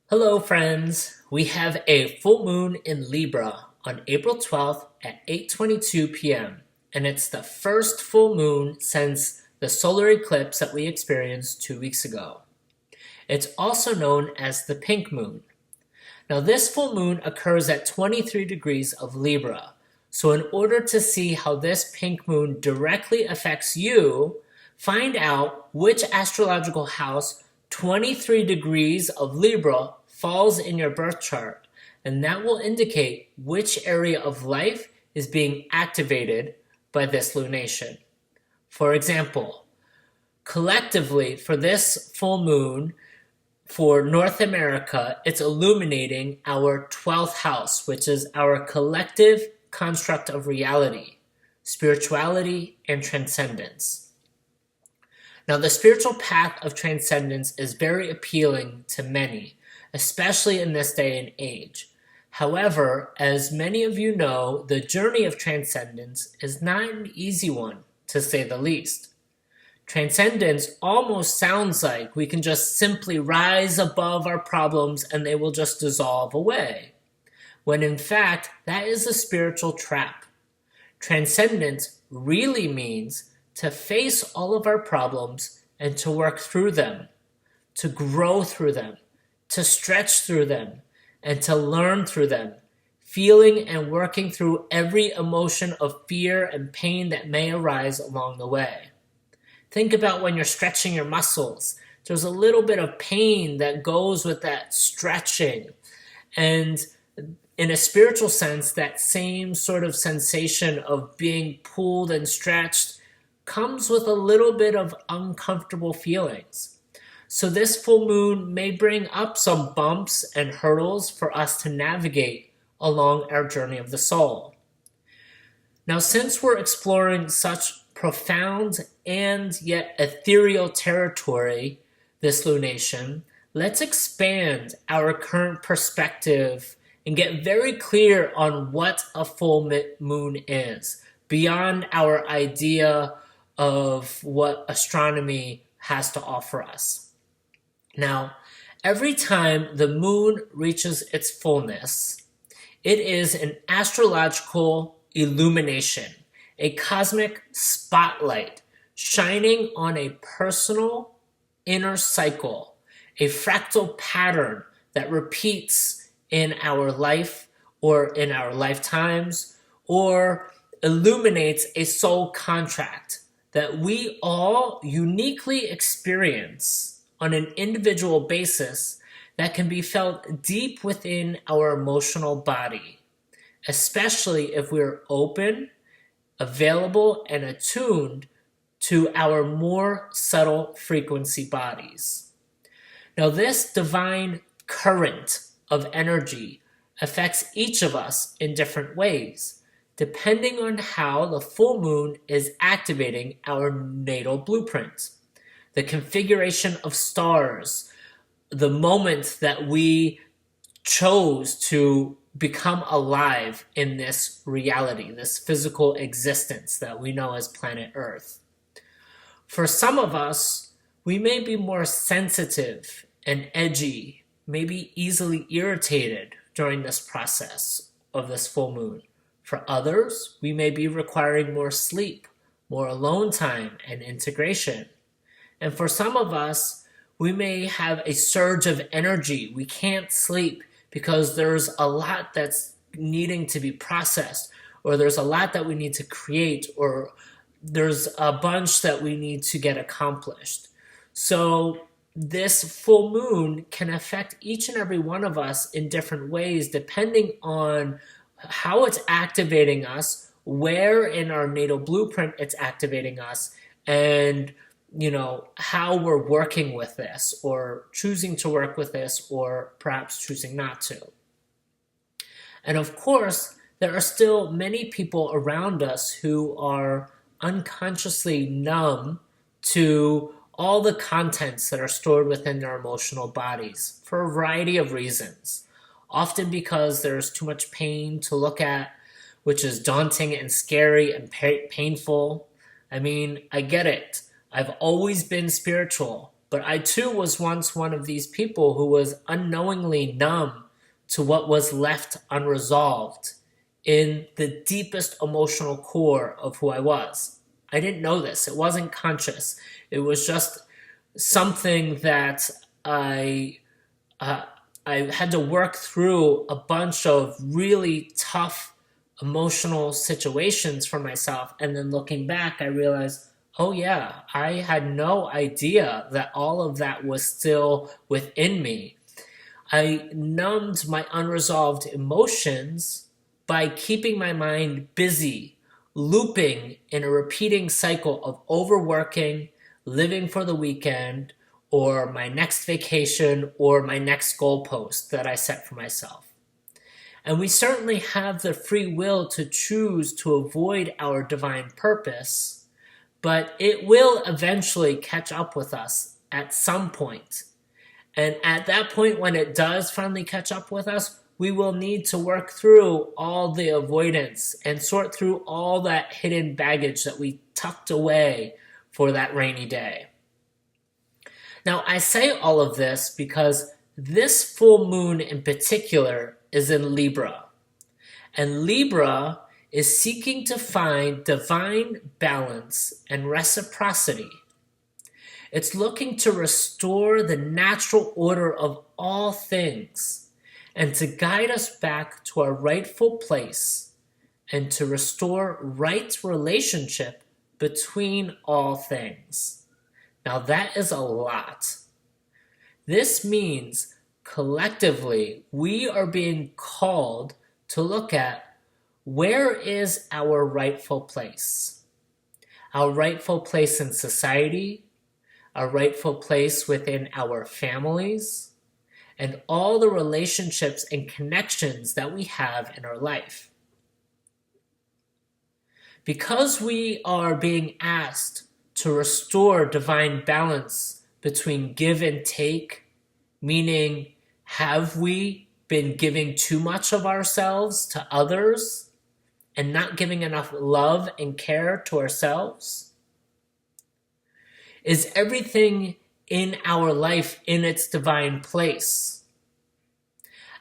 Hello friends, we have a full moon in Libra on April 12th at 8:22 p.m. and it's the first full moon since the solar eclipse that we experienced 2 weeks ago. It's also known as the pink moon. Now this full moon occurs at 23 degrees of Libra, so in order to see how this pink moon directly affects you, find out which astrological house 23 degrees of Libra falls in your birth chart, and that will indicate which area of life is being activated by this lunation. For example, collectively for this full moon, for North America, it's illuminating our 12th house, which is our collective construct of reality, spirituality, and transcendence. Now, the spiritual path of transcendence is very appealing to many, especially in this day and age. However, as many of you know, the journey of transcendence is not an easy one, to say the least. Transcendence almost sounds like we can just simply rise above our problems and they will just dissolve away, when in fact, that is a spiritual trap. Transcendence really means to face all of our problems and to work through them, to grow through them, to stretch through them, and to learn through them, feeling and working through every emotion of fear and pain that may arise along the way. Think about when you're stretching your muscles. There's a little bit of pain that goes with that stretching. And in a spiritual sense, that same sort of sensation of being pulled and stretched comes with a little bit of uncomfortable feelings. So this full moon may bring up some bumps and hurdles for us to navigate along our journey of the soul. Now, since we're exploring such profound and yet ethereal territory, this lunation, let's expand our current perspective and get very clear on what a full moon is, beyond our idea of what astronomy has to offer us. Now, every time the moon reaches its fullness, it is an astrological illumination, a cosmic spotlight shining on a personal inner cycle, a fractal pattern that repeats in our life or in our lifetimes, or illuminates a soul contract that we all uniquely experience on an individual basis that can be felt deep within our emotional body, especially if we're open, available, and attuned to our more subtle frequency bodies. Now, this divine current of energy affects each of us in different ways, depending on how the full moon is activating our natal blueprint, the configuration of stars, the moment that we chose to become alive in this reality, this physical existence that we know as planet Earth. For some of us, we may be more sensitive and edgy, maybe easily irritated during this process of this full moon. For others, we may be requiring more sleep, more alone time, and integration. And for some of us, we may have a surge of energy. We can't sleep because there's a lot that's needing to be processed, or there's a lot that we need to create, or there's a bunch that we need to get accomplished. So this full moon can affect each and every one of us in different ways, depending on how it's activating us, where in our natal blueprint it's activating us, and how we're working with this, or choosing to work with this, or perhaps choosing not to. And of course, there are still many people around us who are unconsciously numb to all the contents that are stored within their emotional bodies for a variety of reasons. Often because there's too much pain to look at, which is daunting and scary and painful. I mean, I get it. I've always been spiritual, But I too was once one of these people who was unknowingly numb to what was left unresolved in the deepest emotional core of who I was. I didn't know this. It wasn't conscious. It was just something that uh, I had to work through a bunch of really tough emotional situations for myself. And then looking back, I realized, oh yeah, I had no idea that all of that was still within me. I numbed my unresolved emotions by keeping my mind busy, looping in a repeating cycle of overworking, living for the weekend, or my next vacation, or my next goalpost that I set for myself. And we certainly have the free will to choose to avoid our divine purpose, but it will eventually catch up with us at some point. And at that point, when it does finally catch up with us, we will need to work through all the avoidance and sort through all that hidden baggage that we tucked away for that rainy day. Now, I say all of this because this full moon in particular is in Libra. And Libra is seeking to find divine balance and reciprocity. It's looking to restore the natural order of all things and to guide us back to our rightful place and to restore right relationship between all things. Now that is a lot. This means collectively we are being called to look at where is our rightful place. Our rightful place in society, our rightful place within our families, and all the relationships and connections that we have in our life. Because we are being asked to restore divine balance between give and take, meaning have we been giving too much of ourselves to others and not giving enough love and care to ourselves? Is everything in our life in its divine place?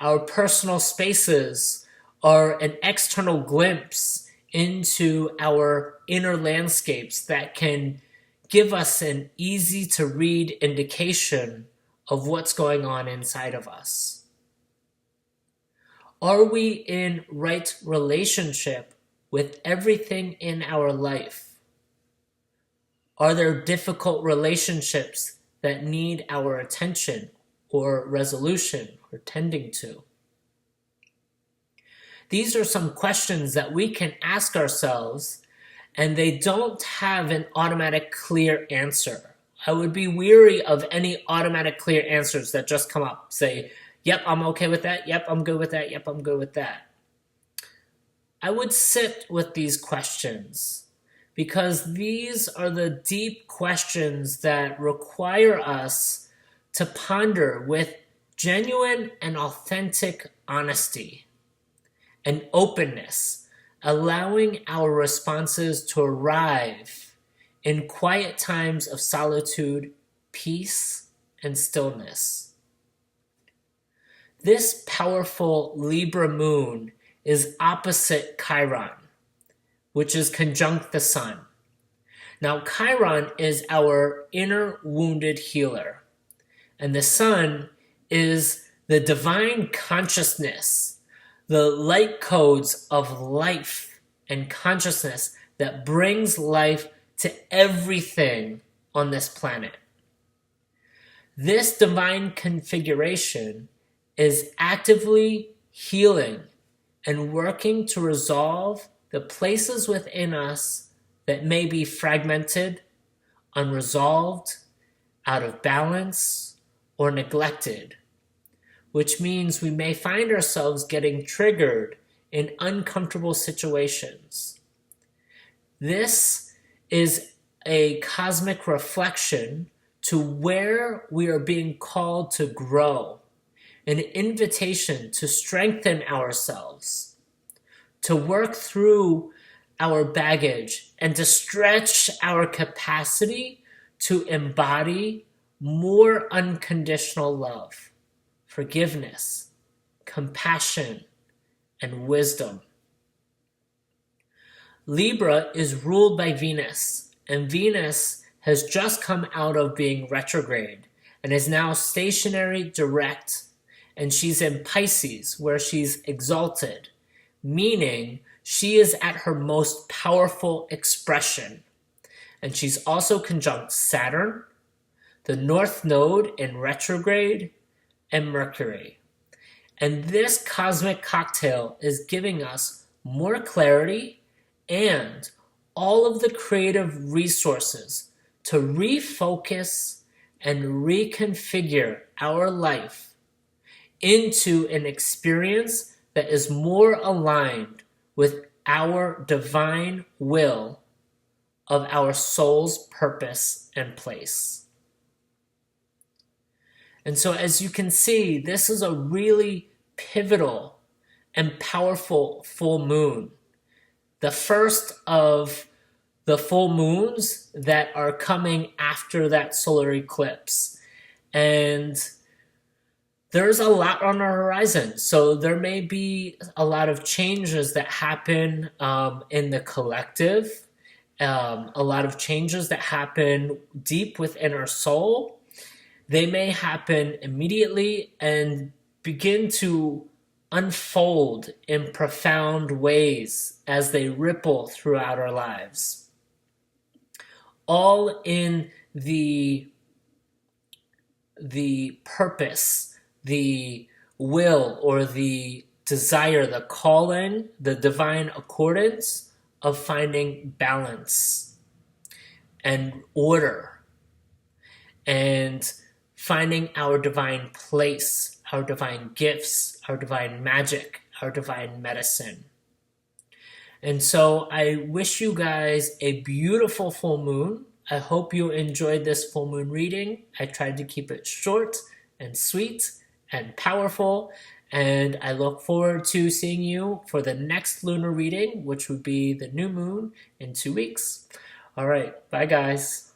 Our personal spaces are an external glimpse into our inner landscapes that can give us an easy to read indication of what's going on inside of us. Are we in right relationship with everything in our life? Are there difficult relationships that need our attention or resolution or tending to? These are some questions that we can ask ourselves, and they don't have an automatic clear answer. I would be weary of any automatic clear answers that just come up. Say, yep, I'm okay with that. Yep, I'm good with that. Yep, I'm good with that. I would sit with these questions because these are the deep questions that require us to ponder with genuine and authentic honesty and openness, allowing our responses to arrive in quiet times of solitude, peace, and stillness. This powerful Libra moon is opposite Chiron, which is conjunct the sun. Now, Chiron is our inner wounded healer, and the sun is the divine consciousness, the light codes of life and consciousness that brings life to everything on this planet. This divine configuration is actively healing and working to resolve the places within us that may be fragmented, unresolved, out of balance, or neglected, which means we may find ourselves getting triggered in uncomfortable situations. This is a cosmic reflection to where we are being called to grow, an invitation to strengthen ourselves, to work through our baggage, and to stretch our capacity to embody more unconditional love, forgiveness, compassion, and wisdom. Libra is ruled by Venus, and Venus has just come out of being retrograde and is now stationary direct, and she's in Pisces where she's exalted, meaning she is at her most powerful expression. And she's also conjunct Saturn, the North Node in retrograde, and Mercury. And this cosmic cocktail is giving us more clarity and all of the creative resources to refocus and reconfigure our life into an experience that is more aligned with our divine will of our soul's purpose and place. And so as you can see, this is a really pivotal and powerful full moon. The first of the full moons that are coming after that solar eclipse. And there's a lot on the horizon. So there may be a lot of changes that happen in the collective, a lot of changes that happen deep within our soul. They may happen immediately and begin to unfold in profound ways as they ripple throughout our lives. All in the purpose, the will, or the desire, the calling, the divine accordance of finding balance and order and finding our divine place, our divine gifts, our divine magic, our divine medicine. And so I wish you guys a beautiful full moon. I hope you enjoyed this full moon reading. I tried to keep it short and sweet and powerful. And I look forward to seeing you for the next lunar reading, which would be the new moon in 2 weeks. All right. Bye, guys.